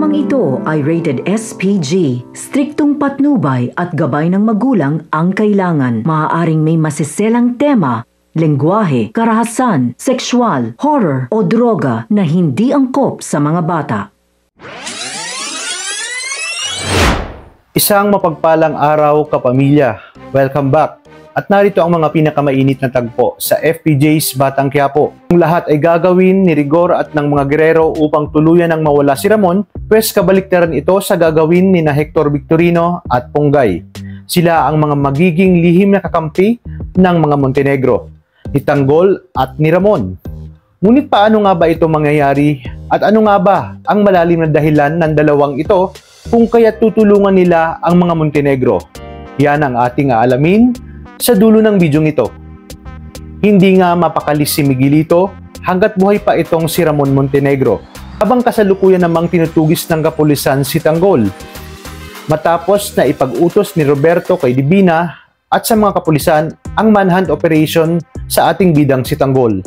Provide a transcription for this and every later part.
Programang ito ay rated SPG. Striktong patnubay at gabay ng magulang ang kailangan. Maaaring may masiselang tema, lengguwahe, karahasan, sexual, horror o droga na hindi angkop sa mga bata. Isang mapagpalang araw, kapamilya. Welcome back. At narito ang mga pinakamainit na tagpo sa FPJ's Batang Quiapo. Ang lahat ay gagawin ni Rigor at ng mga gerero upang tuluyan ang mawala si Ramon, pwes kabaliktaran ito sa gagawin ni na Hector Victorino at Ponggay. Sila ang mga magiging lihim na kakampi ng mga Montenegro, ni Tanggol at ni Ramon. Ngunit paano nga ba ito mangyayari at ano nga ba ang malalim na dahilan ng dalawang ito kung kaya tutulungan nila ang mga Montenegro? Yan ang ating aalamin sa dulo ng bidyong ito. Hindi nga mapakalis si Miguelito hanggat buhay pa itong si Ramon Montenegro, habang kasalukuyan namang tinutugis ng kapulisan si Tanggol. Matapos na ipag-utos ni Roberto kay Divina at sa mga kapulisan ang manhunt operation sa ating bidang si Tanggol,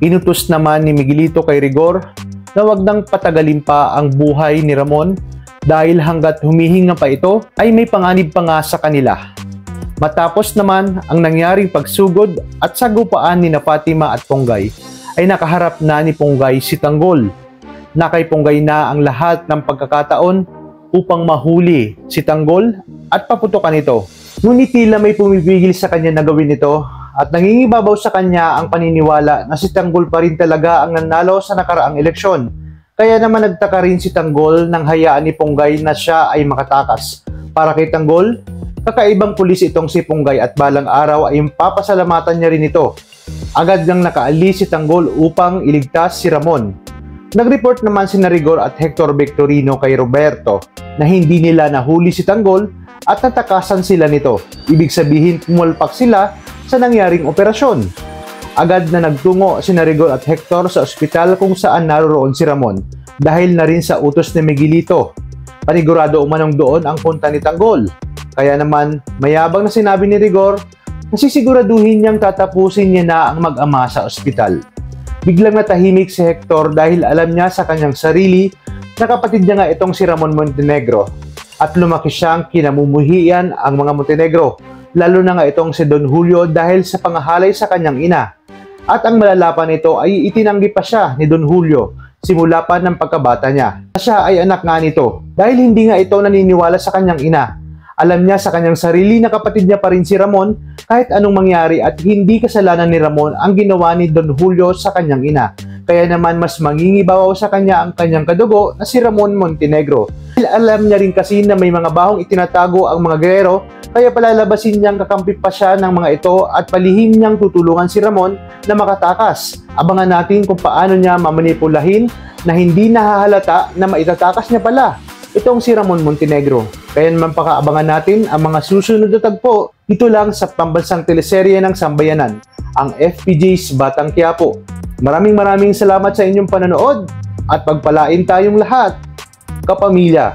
inutos naman ni Miguelito kay Rigor na wag nang patagalin pa ang buhay ni Ramon dahil hanggat humihinga pa ito ay may panganib pa nga sa kanila. Matapos naman ang nangyaring pagsugod at sagupaan ni na Fatima at Ponggay, ay nakaharap na ni Ponggay si Tanggol. Na kay Ponggay na ang lahat ng pagkakataon upang mahuli si Tanggol at paputukan ito. Ngunit tila may pumipigil sa kanya na gawin ito at nangingibabaw sa kanya ang paniniwala na si Tanggol pa rin talaga ang nanalo sa nakaraang eleksyon. Kaya naman nagtaka rin si Tanggol nang hayaan ni Ponggay na siya ay makatakas. Para kay Tanggol, kakaibang pulis itong si Ponggay at balang araw ay papasalamatan niya rin ito. Agad nang nakaalis si Tanggol upang iligtas si Ramon. Nag-report naman si Rigor at Hector Victorino kay Roberto na hindi nila nahuli si Tanggol at natakasan sila nito. Ibig sabihin pumulpak sila sa nangyaring operasyon. Agad na nagtungo si Rigor at Hector sa ospital kung saan naroroon si Ramon dahil na rin sa utos ni Miguelito. Panigurado umanong doon ang punta ni Tanggol. Kaya naman, mayabang na sinabi ni Rigor na sisiguraduhin niyang tatapusin niya na ang mag-ama sa ospital. Biglang natahimik si Hector dahil alam niya sa kanyang sarili na kapatid niya nga itong si Ramon Montenegro at lumaki siyang kinamumuhian ang mga Montenegro, lalo na nga itong si Don Julio dahil sa pangahalay sa kanyang ina. At ang malala pa nito ay itinanggi pa siya ni Don Julio simula pa ng pagkabata niya. Siya ay anak nga nito dahil hindi nga ito naniniwala sa kanyang ina. Alam niya sa kanyang sarili na kapatid niya pa rin si Ramon kahit anong mangyari at hindi kasalanan ni Ramon ang ginawa ni Don Julio sa kanyang ina. Kaya naman mas mangingibabaw sa kanya ang kanyang kadugo na si Ramon Montenegro. Alam niya rin kasi na may mga bahong itinatago ang mga gerero kaya palalabasin niyang kakampi pa siya ng mga ito at palihim niyang tutulungan si Ramon na makatakas. Abangan natin kung paano niya mamanipulahin na hindi nahahalata na maitatakas niya pala itong si Ramon Montenegro. Kaya naman pakaabangan natin ang mga susunod na tagpo dito lang sa pambansang teleserye ng Sambayanan, ang FPJ's Batang Quiapo. Maraming salamat sa inyong panonood at pagpalain tayong lahat, kapamilya.